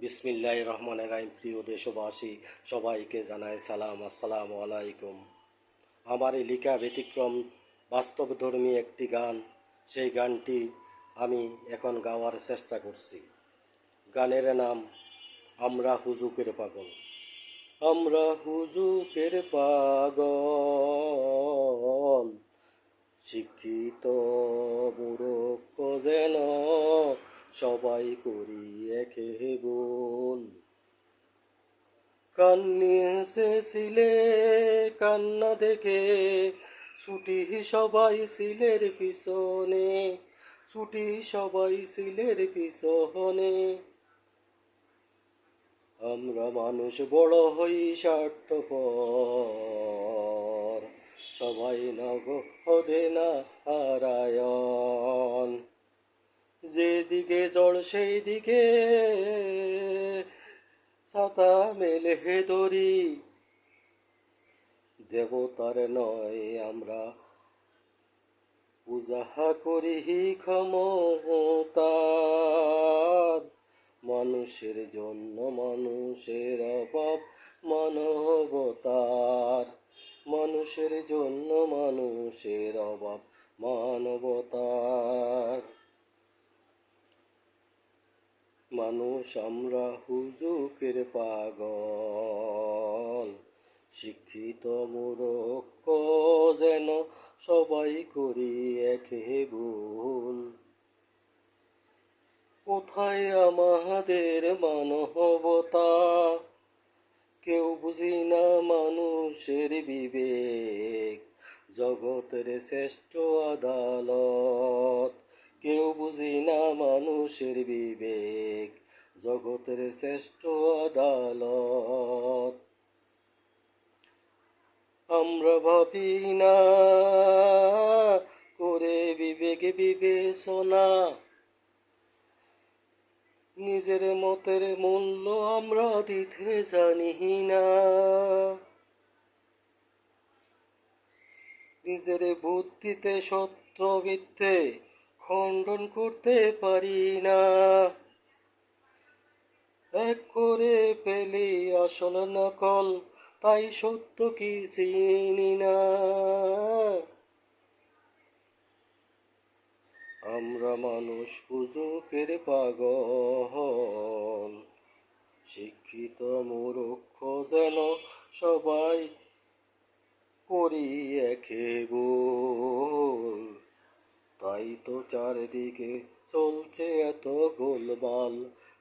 বিসমিল্লাহির রহমানির রহিম। প্রিয় দেশবাসী, সবাইকে জানাই সালাম, আসসালামু আলাইকুম। আমার এই লেখা ব্যতিক্রম বাস্তবধর্মী একটি গান। সেই গানটি আমি এখন গাওয়ার চেষ্টা করছি। গানের নাম আমরা হুজুকের পাগল। আমরা হুজুকের পাগল, শিক্ষিত মূর্খ যেন সবাই করি একে ভুল। কান্নি এসেছিলে কান্না দেখে, ছুটি সবাই সিলের পিছনে, ছুটি সবাই সিলের পিছনে। আমরা মানুষ বড় হই স্বার্থপর, সবাই নগদে না হারায়ণ। যেদিকে জল সেই দিকে ছাতা মেলে ধরি, দেবতার নয় আমরা পূজা করি ক্ষমতার। মানুষের জন্য মানুষের অভাব মানবতার, মানুষের জন্য মানুষের অভাব মানবতার। মানুষ আমরা হুজুকের পাগল, শিক্ষিত মূর্খ যেন সবাই করি একে ভুল। কোথায় আমাদের মানবতা, কেউ বুঝি না মানুষের বিবেক, জগতের শ্রেষ্ঠ আদালত। কেউ বুঝি না মানুষের বিবেক, জগতের শ্রেষ্ঠ আদালত। আমরা ভাবি না করে বিবেক বিবেচনা, নিজের মতের মূল্য আমরা দিতে জানি না। নিজের বুদ্ধিতে সত্য মিথ্যে খণ্ডন করতে পারি না। এক করে পেলি আসল নকল, তাই সত্য কি চিনি না। আমরা মানুষ হুজুকের পাগল, শিক্ষিত মূর্খ যেন সবাই করি একে ভুল। তাই তো চারদিকে চলছে এত গোলমাল,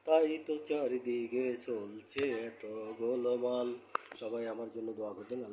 তাই তো চারদিকে চলছে এত গোলমাল। সবাই আমার জন্য দোয়া করবেন।